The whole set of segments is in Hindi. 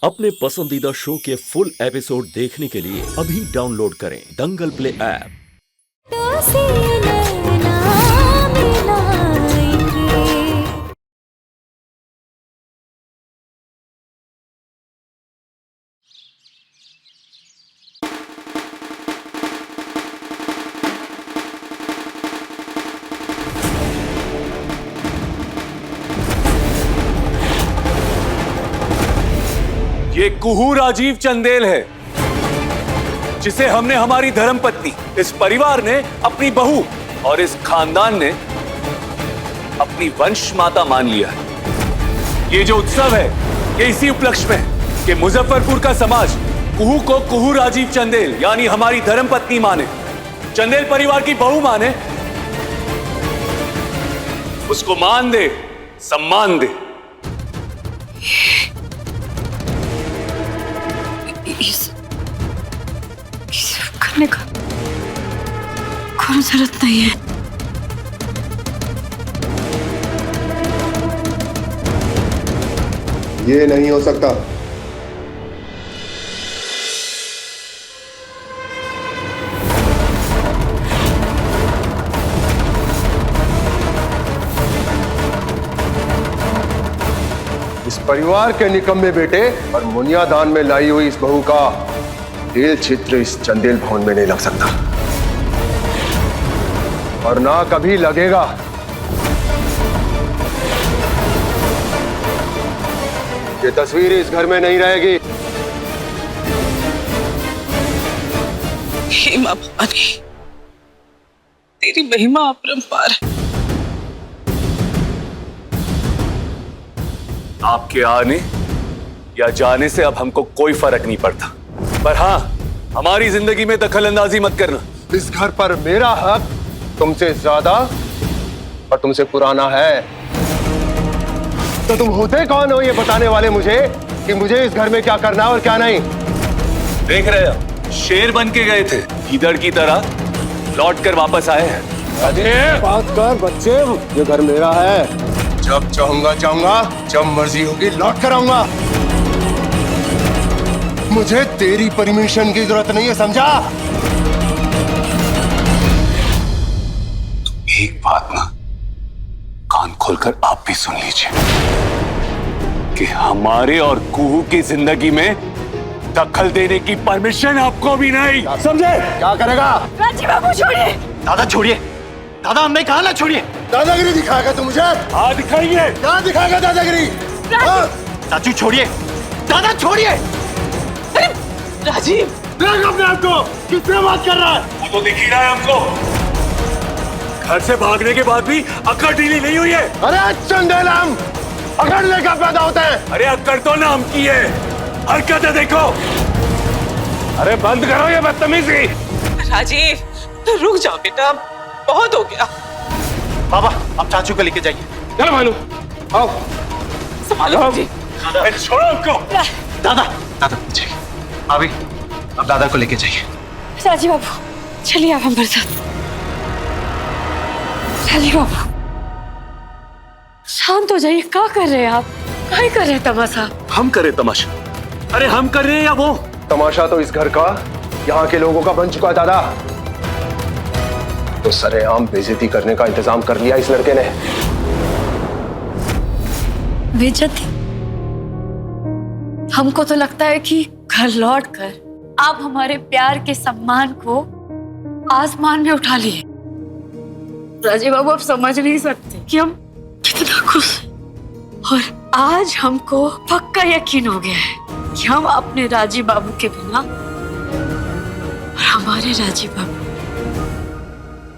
अपने पसंदीदा शो के फुल एपिसोड देखने के लिए अभी डाउनलोड करें दंगल प्ले ऐप। ये कुहू राजीव चंदेल है, जिसे हमने हमारी धर्मपत्नी, इस परिवार ने अपनी बहू और इस खानदान ने अपनी वंश माता मान लिया है। ये जो उत्सव है, ये इसी उपलक्ष्य में है कि मुजफ्फरपुर का समाज कुहू को कुहू राजीव चंदेल यानी हमारी धर्मपत्नी माने, चंदेल परिवार की बहू माने, उसको मान दे, सम्मान दे। करने का कोई जरूरत नहीं है। ये नहीं हो सकता। इस परिवार के निकम्मे बेटे और मुनिया दान में लाई हुई इस बहू का तेल चित्र इस चंदेल भवन में नहीं लग सकता और ना कभी लगेगा। ये तस्वीर इस घर में नहीं रहेगी। हे मां भवानी, तेरी महिमा अपरंपार है। आपके आने या जाने से अब हमको कोई फर्क नहीं पड़ता, पर हाँ, हमारी जिंदगी में दखल अंदाजी मत करना। इस घर पर मेरा हक तुमसे ज्यादा और तुमसे पुराना है। तो तुम होते कौन हो ये बताने वाले मुझे कि मुझे इस घर में क्या करना है और क्या नहीं? देख रहे हो, शेर बन के गए थे, गीदड़ की तरह लौट कर वापस आए हैं। अरे बात कर बच्चे, ये घर मेरा है। जब चाहूंगा जाऊंगा, जब मर्जी होगी लौट कर आऊंगा। मुझे तेरी परमिशन की जरूरत नहीं है, समझा? एक बात ना कान खोलकर आप भी सुन लीजिए कि हमारे और कुहू की जिंदगी में दखल देने की परमिशन आपको भी नहीं, समझे? क्या करेगा? राजीव बाबू छोड़िए। दादा छोड़िए, दादा हमने कहा ना छोड़िए। दादागिरी दिखाएगा तू मुझे? हाँ दिखाइए। क्या दिखाएगा दादागिरी? चाचू छोड़िए, दादा छोड़िए। राजीव, देख अपने आप को, किससे बात कर रहा है? वो तो दिख ही रहा है हमको। घर से भागने के बाद भी अकड़ ढीली नहीं हुई है। अरे चंदेल, हम अकड़ लेकर पैदा होते हैं। अरे अकड़ तो नाम की है, हरकतें देखो। अरे बंद करो ये बदतमीजी। राजीव, तो रुक जाओ बेटा, बहुत हो गया। बाबा आप चाचू को लेके जाइए। चलो भानु, आओ। संभालो जी। छोड़ो हमको। दादा दादा पीछे अभी, अब दादा को लेके जाइए। राजीव बाबू चलिए आप हमारे साथ। राजीव बाबू शांत हो जाइए, क्या कर रहे हैं आप? क्या कर रहे हैं तमाशा? हम करें तमाशा? अरे हम कर रहे हैं या वो? तमाशा तो इस घर का, यहाँ के लोगों का बन चुका है दादा। तो सरेआम बेइज्जती करने का इंतजाम कर लिया इस लड़के ने। बेइज्जती? हमको तो लगता है कि घर लौटकर आप हमारे प्यार के सम्मान को आसमान में उठा लिए। राजीव बाबू, आप समझ नहीं सकते कि हम कितना खुश हैं। और आज हमको पक्का यकीन हो गया है कि हम अपने राजीव बाबू के बिना और हमारे राजीव बाबू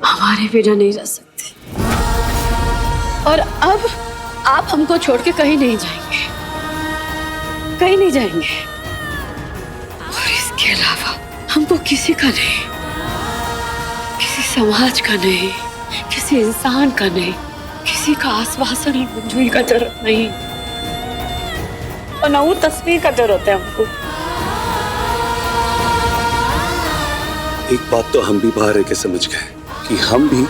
हमारे बिना नहीं रह सकते। और अब आप हमको छोड़ के कहीं नहीं जाएंगे, कहीं नहीं जाएंगे। और इसके अलावा हमको किसी का नहीं, किसी समाज का नहीं, किसी इंसान का नहीं, किसी का आश्वासन और मंजूरी का जरूरत नहीं, और ना वो तस्वीर का जरूरत है हमको। एक बात तो हम भी बाहर रह के समझ गए कि हम भी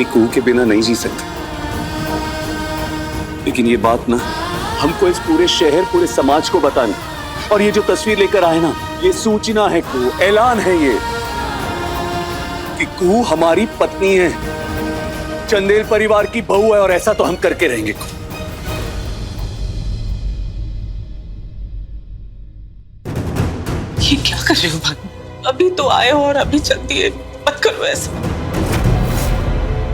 कुहू के बिना नहीं जी सकते, लेकिन ये बात ना हमको इस पूरे शहर, पूरे समाज को बतानी और ये जो तस्वीर लेकर आए ना, ये सूचना है कुहू, ऐलान है ये कि कुहू हमारी पत्नी है, चंदेल परिवार की बहू है, और ऐसा तो हम करके रहेंगे। ये क्या कर रहे हो भाभी? अभी तो आए हो और अभी चलती है, मत करो ऐसा।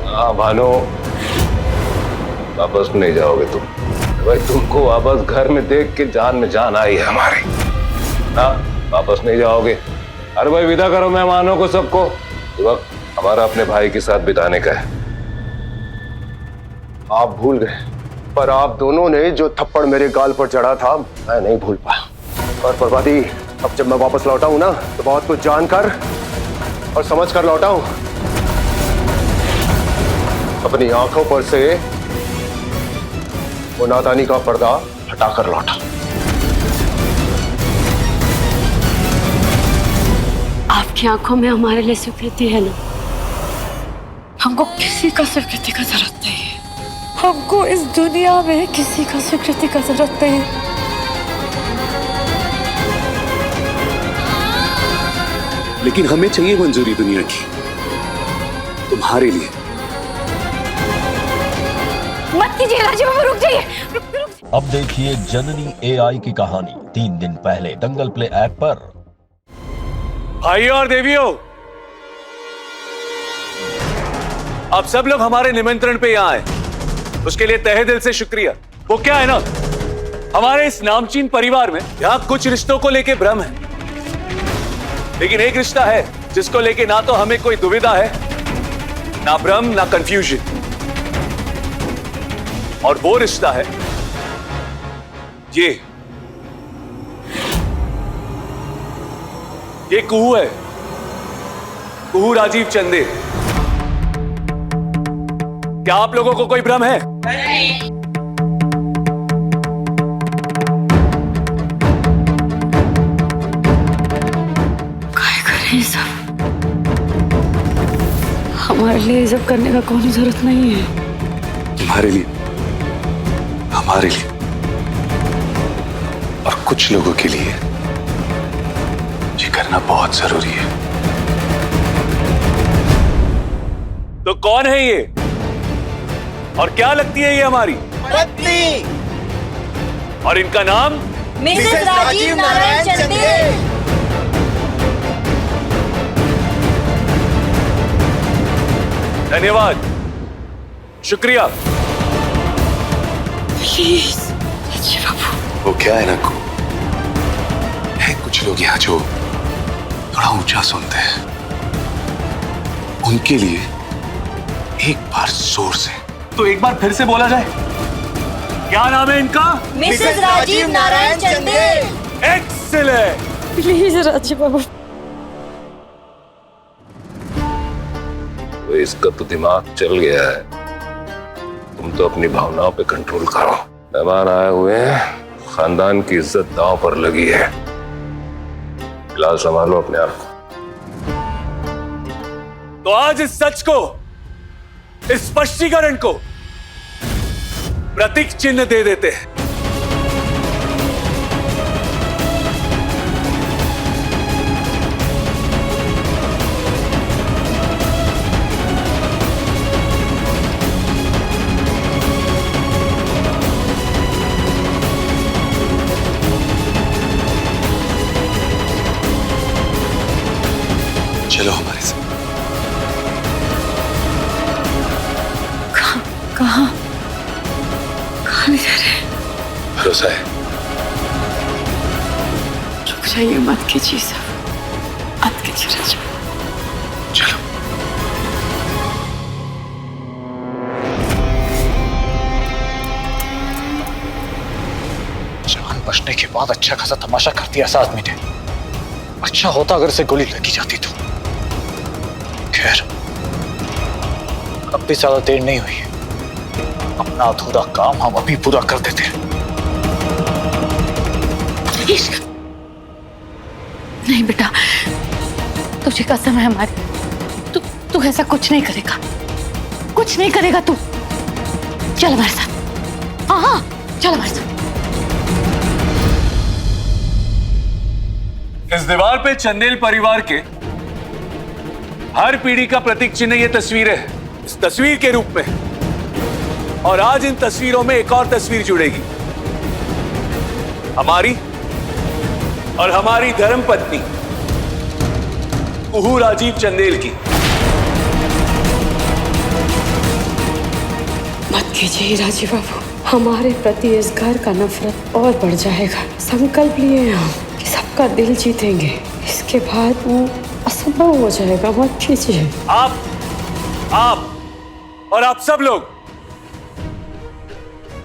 हाँ भानु, वापस नहीं जाओगे तुम। भाई तुमको वापस घर में देख के जान में जान आई है हमारी। हाँ, वापस नहीं जाओगे। अरे भाई विदा करो मेहमानों को, सबको। वक्त हमारा अपने भाई के साथ बिताने का है। आप भूल गए, पर आप दोनों ने जो थप्पड़ मेरे गाल पर चढ़ा था, मैं नहीं भूल पाया। और बर्बादी, अब जब मैं वापस लौटा हूं ना, तो बहुत कुछ जानकर और समझ कर लौटा हूं। अपनी आंखों पर से वो नादानी का पर्दा हटाकर लौटा। आपकी आंखों में हमारे लिए स्वीकृति है ना? हमको किसी का स्वीकृति का जरूरत नहीं है। हमको इस दुनिया में किसी का स्वीकृति का जरूरत नहीं है। लेकिन हमें चाहिए मंजूरी दुनिया की, तुम्हारे लिए। मत कीजिए राजीव बाबू, रुक जाइए। अब देखिए जननी AI की कहानी 3 दिन पहले दंगल प्ले ऐप पर। भाइयों और देवियों, आप सब लोग हमारे निमंत्रण पे यहां आए, उसके लिए तहे दिल से शुक्रिया। वो क्या है ना, हमारे इस नामचीन परिवार में यहां कुछ रिश्तों को लेके भ्रम है, लेकिन एक रिश्ता है जिसको लेके ना तो हमें कोई दुविधा है, ना भ्रम, ना कंफ्यूजन। और वो रिश्ता है ये कुहू है, कुहू राजीव चंदेल। क्या आप लोगों को कोई भ्रम है? काय करें सब? हमारे लिए ये सब करने का कोई जरूरत नहीं है। तुम्हारे लिए, हमारे लिए और कुछ लोगों के लिए ये करना बहुत जरूरी है। तो कौन है ये और क्या लगती है ये हमारी पत्नी? और इनका नाम मिसेस राजीव नारायण चंदेल। धन्यवाद, शुक्रिया। प्लीज राजीव बाबू। वो क्या है ना को, है कुछ लोग यहाँ जो थोड़ा ऊंचा सुनते हैं, उनके लिए एक बार जोर से, तो एक बार फिर से बोला जाए। क्या नाम है इनका? Mrs Rajiv Narayan Chandel. Excellent. Please Rajiv बाबू। तो इसका तो दिमाग चल गया है। तुम तो अपनी भावनाओं पे कंट्रोल करो। मेहमान आए हुए हैं, खानदान की इज्जत दांव पर लगी है। फिलहाल संभालो अपने आप को। तो आज इस सच को, इस स्पष्टीकरण को प्रतीक चिन्ह दे देते हैं। चलो हमारे साथ। कहाँ ले जा रहे हैं? भरोसा है। रुक जाइए, मत कीजिए सब, मत कीजिए राजीव। चलो। जान बचने के बाद अच्छा खासा तमाशा कर दिया इस आदमी ने। अच्छा होता अगर इसे गोली लगी जाती तो। खैर, अब भी ज्यादा देर नहीं हुई। अपना अधूरा काम हम अभी पूरा कर देते हैं। नहीं बेटा, तुझे कसम है हमारी, तू ऐसा कुछ नहीं करेगा, कुछ नहीं करेगा तू। चल हमारे साथ। हाँ हाँ, चल हमारे साथ। इस दीवार पे चंदेल परिवार के हर पीढ़ी का प्रतीक चिन्ह ये तस्वीरें है, इस तस्वीर के रूप में। और आज इन तस्वीरों में एक और तस्वीर जुड़ेगी, हमारी और हमारी धर्मपत्नी कुहू राजीव चंदेल की। मत कीजिए राजीव बाबू, हमारे प्रति इस घर का नफरत और बढ़ जाएगा। संकल्प लिए हैं हम कि सबका दिल जीतेंगे, इसके बाद वो असंभव हो जाएगा। मत कीजिए। आप और आप सब लोग,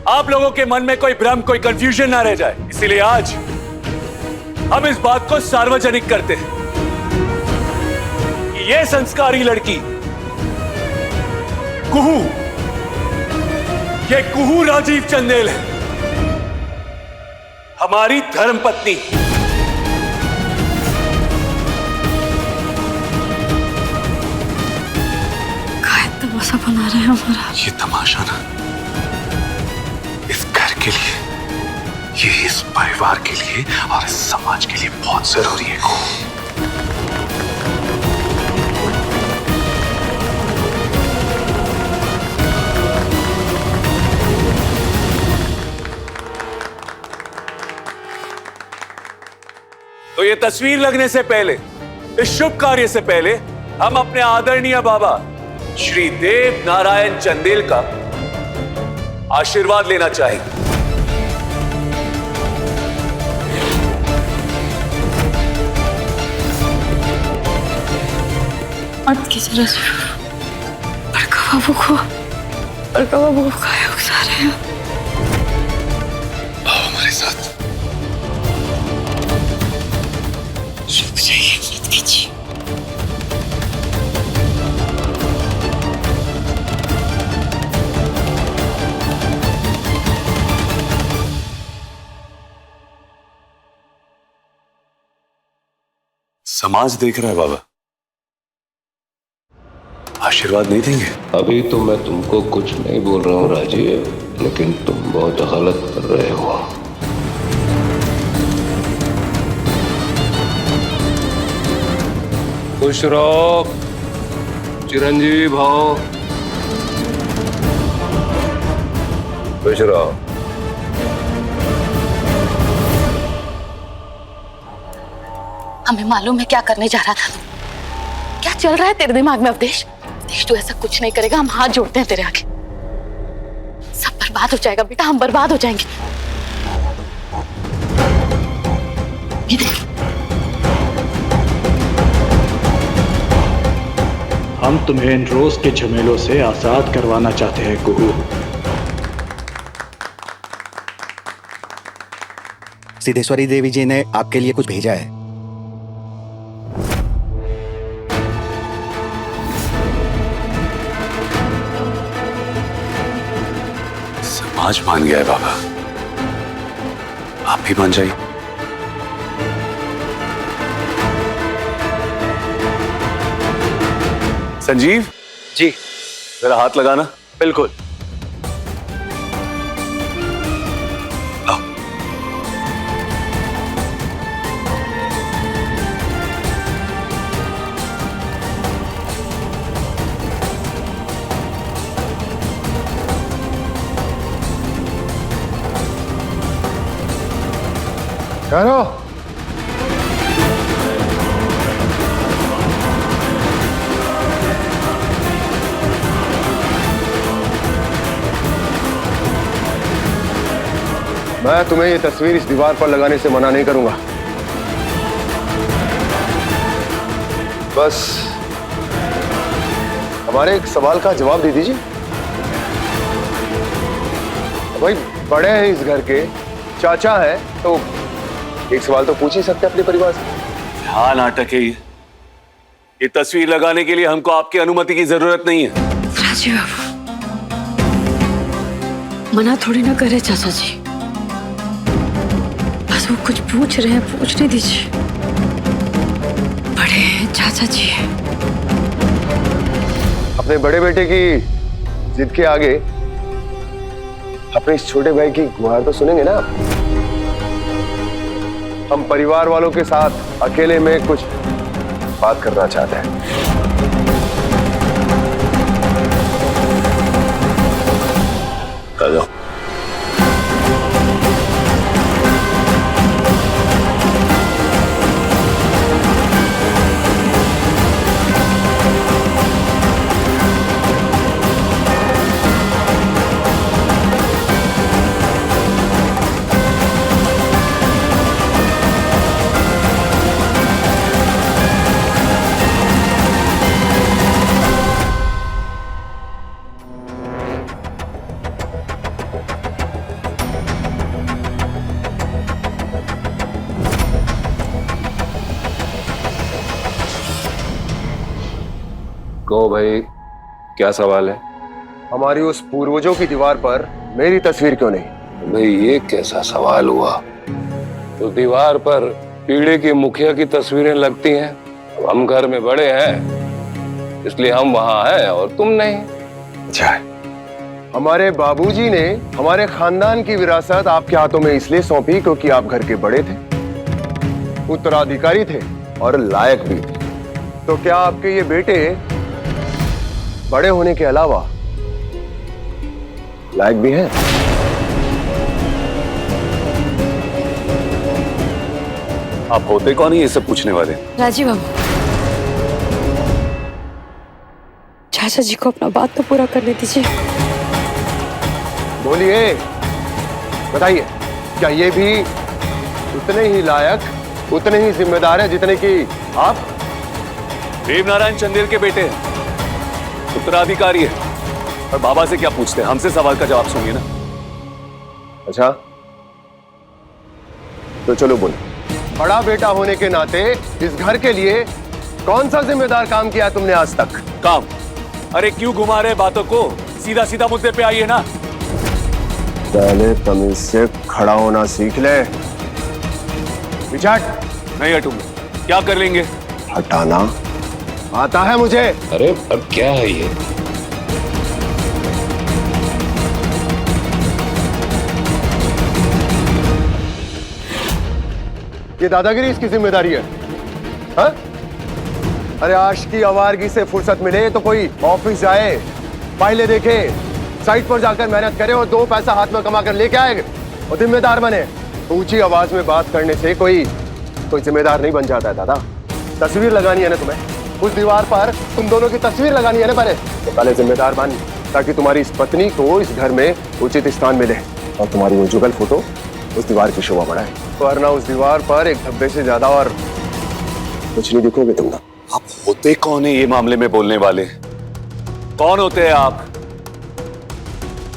आप लोगों के मन में कोई भ्रम, कोई कंफ्यूजन ना रह जाए, इसीलिए आज हम इस बात को सार्वजनिक करते हैं कि ये संस्कारी लड़की कुहू, ये कुहू राजीव चंदेल है, हमारी धर्मपत्नी। काय तमाशा बना रहे हैं हमारा? ये तमाशा ना इस घर के लिए, ये इस परिवार के लिए और इस समाज के लिए बहुत जरूरी है। तो ये तस्वीर लगने से पहले, इस शुभ कार्य से पहले, हम अपने आदरणीय बाबा श्री देव नारायण चंदेल का आशीर्वाद लेना चाहेंगे। मत कीजिए राजीव, बड़का बाबू को काय उकसा रहे हैं? आओ हमारे साथ। रुक जाइए, मत कीजिए। समाज देख रहा है बाबा, आशीर्वाद नहीं देंगे? अभी तो मैं तुमको कुछ नहीं बोल रहा हूँ राजीव, लेकिन तुम बहुत गलत कर रहे हो। खुश रहो, चिरंजीवी भाव। खुश रहो। हमें मालूम है क्या करने जा रहा था तू। क्या चल रहा है तेरे दिमाग में अवधेश? देश तू ऐसा कुछ नहीं करेगा, हम हाथ जोड़ते हैं तेरे आगे। सब बर्बाद हो जाएगा बेटा, हम बर्बाद हो जाएंगे। ये देख, हम तुम्हें इन रोज के झमेलों से आजाद करवाना चाहते हैं कुहू। सिद्धेश्वरी देवी जी ने आपके लिए कुछ भेजा है। समाज मान गया है बाबा, आप भी मान जाइए। संजीव जी। जरा हाथ लगाना। बिल्कुल। आओ। करो। मैं तुम्हें ये तस्वीर इस दीवार पर लगाने से मना नहीं करूंगा। बस हमारे एक सवाल का जवाब दे दीजिए। भाई बड़े हैं इस घर के, चाचा है, तो एक सवाल तो पूछ ही सकते हैं अपने परिवार से। हाँ, नाटक है ये तस्वीर लगाने के लिए हमको आपकी अनुमति की जरूरत नहीं है। राजीव बाबू, मना थोड़ी ना करे चाचा जी, बस वो कुछ पूछ रहे हैं, पूछने दीजिए। बड़े हैं चाचा जी। अपने बड़े बेटे की जिद के आगे अपने इस छोटे भाई की गुहार तो सुनेंगे ना? हम परिवार वालों के साथ अकेले में कुछ बात करना चाहते हैं। चलो। कहो भाई, क्या सवाल है? हमारी उस पूर्वजों की दीवार पर मेरी तस्वीर क्यों नहीं? भाई ये कैसा सवाल हुआ? तो दीवार पर पीढ़े के मुखिया की तस्वीरें लगती हैं। अब हम घर में बड़े हैं इसलिए हम वहां हैं और तुम नहीं। अच्छा, हमारे बाबूजी ने हमारे खानदान की विरासत आपके हाथों में इसलिए सौंपी क्योंकि आप घर के बड़े थे, उत्तराधिकारी थे और लायक भी थे। तो क्या आपके ये बेटे बड़े होने के अलावा लायक भी हैं? आप होते कौन है ये सब पूछने वाले? राजीव बाबू, चाचा जी को अपना बात तो पूरा करने दीजिए। बोलिए, बताइए, क्या ये भी उतने ही लायक, उतने ही जिम्मेदार है जितने कि आप? देवनारायण चंदेल के बेटे हैं, उत्तराधिकारी है। और बाबा से क्या पूछते हैं? हमसे सवाल का जवाब सुनिए ना। अच्छा, तो चलो बोलो, बड़ा बेटा होने के नाते इस घर के लिए कौन सा जिम्मेदार काम किया तुमने आज तक? काम? अरे क्यों घुमा रहे बातों को? सीधा सीधा मुद्दे पे आइए ना। पहले तमीज से खड़ा होना सीख ले। विचार नहीं हटूंगा। क्या कर लेंगे? हटाना आता है मुझे। अरे अब क्या है ये? ये दादागिरी इसकी जिम्मेदारी है? हा? अरे आज की आवारगी से फुर्सत मिले तो कोई ऑफिस जाए, फाइलें देखे, साइट पर जाकर मेहनत करे और 2 पैसा हाथ में कमा कर लेके आए और जिम्मेदार बने। ऊंची आवाज में बात करने से कोई जिम्मेदार नहीं बन जाता है दादा। तस्वीर लगानी है ना तुम्हें, उस दीवार पर तुम दोनों की तस्वीर लगानी है ना पहले, तो पहले जिम्मेदार बन, ताकि तुम्हारी इस पत्नी को इस घर में उचित स्थान मिले और तुम्हारी वो जुगल फोटो उस दीवार की शोभा बढ़ाए। वरना उस दीवार पर एक धब्बे से ज्यादा और कुछ नहीं दिखोगे तुम ना। आप होते कौन है ये मामले में बोलने वाले? कौन होते हैं आप?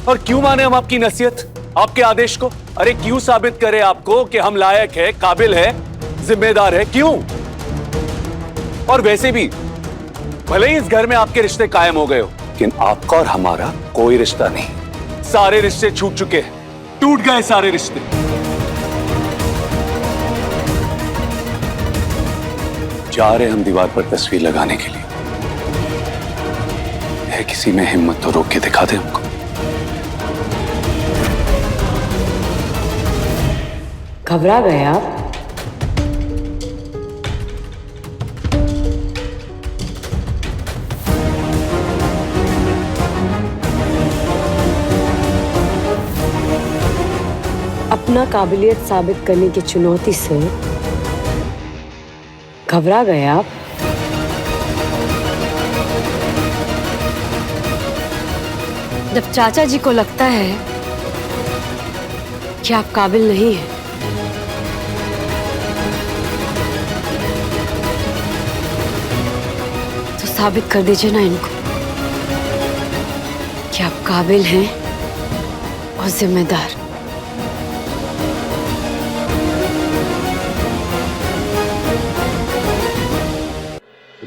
और क्यों माने हम आपकी नसीहत, आपके आदेश को? अरे क्यों साबित करें आपको कि हम लायक है, काबिल है, जिम्मेदार है? क्यों? और वैसे भी भले ही इस घर में आपके रिश्ते कायम हो गए हो, लेकिन आपका और हमारा कोई रिश्ता नहीं। सारे रिश्ते छूट चुके हैं, टूट गए सारे रिश्ते। जा रहे हम दीवार पर तस्वीर लगाने के लिए। है किसी में हिम्मत तो रोक के दिखा दे हमको। घबरा गए आप? अपना काबिलियत साबित करने की चुनौती से घबरा गए आप? जब चाचा जी को लगता है कि आप काबिल नहीं हैं, तो साबित कर दीजिए ना इनको कि आप काबिल हैं और जिम्मेदार।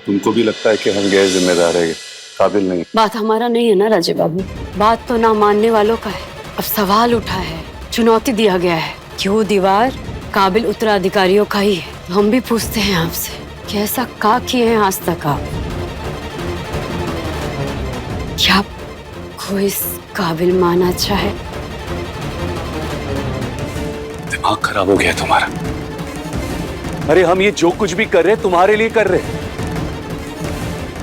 तुमको भी लगता है कि हम गैर जिम्मेदार है, काबिल नहीं? बात हमारा नहीं है ना राजीव बाबू, बात तो ना मानने वालों का है। अब सवाल उठा है, चुनौती दिया गया है कि वो दीवार काबिल उत्तराधिकारियों का ही है। तो हम भी पूछते हैं आपसे कि ऐसा क्या किए हैं आज तक आप कि आपको इस काबिल माना चाहे? दिमाग खराब हो गया तुम्हारा। अरे हम ये जो कुछ भी कर रहे तुम्हारे लिए कर रहे,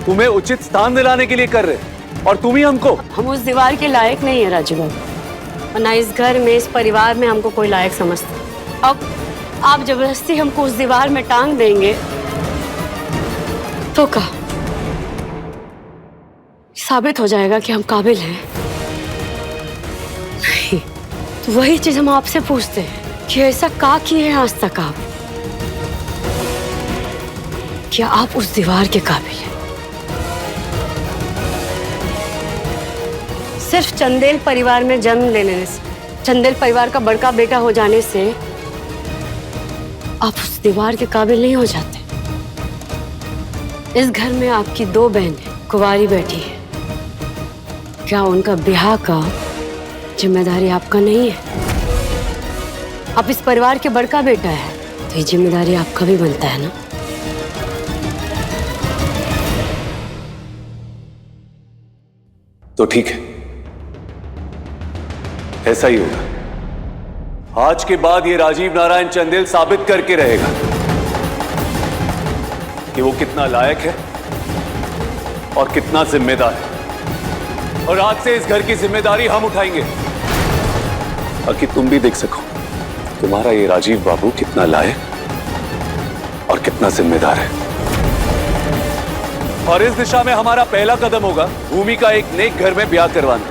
तुम्हें उचित स्थान दिलाने के लिए कर रहे, और तुम ही हमको। हम उस दीवार के लायक नहीं है राजू बाबू, और ना इस घर में, इस परिवार में हमको कोई लायक समझता। अब आप जबरदस्ती हमको उस दीवार में टांग देंगे तो क्या साबित हो जाएगा कि हम काबिल हैं? नहीं, तो वही चीज हम आपसे पूछते हैं कि ऐसा क्या किए हैं आज तक आप? क्या आप उस दीवार के काबिल हैं? सिर्फ चंदेल परिवार में जन्म लेने से, चंदेल परिवार का बड़का बेटा हो जाने से आप उस दीवार के काबिल नहीं हो जाते। इस घर में आपकी 2 बहनें कुंवारी बैठी है, क्या उनका ब्याह का जिम्मेदारी आपका नहीं है? आप इस परिवार के बड़का बेटा है तो ये जिम्मेदारी आपका भी बनता है ना? तो ठीक है, ऐसा ही होगा। आज के बाद ये राजीव नारायण चंदेल साबित करके रहेगा कि वो कितना लायक है और कितना जिम्मेदार है, और आज से इस घर की जिम्मेदारी हम उठाएंगे ताकि तुम भी देख सको तुम्हारा ये राजीव बाबू कितना लायक और कितना जिम्मेदार है। और इस दिशा में हमारा पहला कदम होगा भूमि का एक नेक घर में ब्याह करवाना।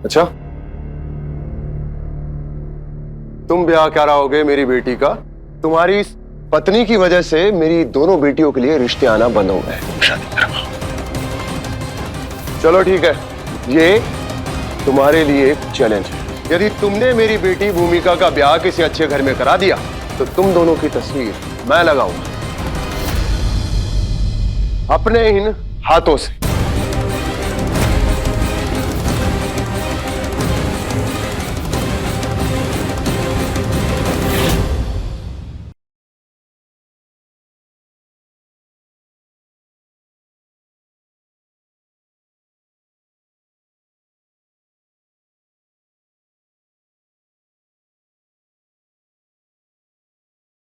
अच्छा, तुम ब्याह कराओगे मेरी बेटी का? तुम्हारी पत्नी की वजह से मेरी दोनों बेटियों के लिए रिश्ते आना बंद हो गए। चलो ठीक है, ये तुम्हारे लिए एक चैलेंज है। यदि तुमने मेरी बेटी भूमिका का ब्याह किसी अच्छे घर में करा दिया तो तुम दोनों की तस्वीर मैं लगाऊंगा अपने इन हाथों से।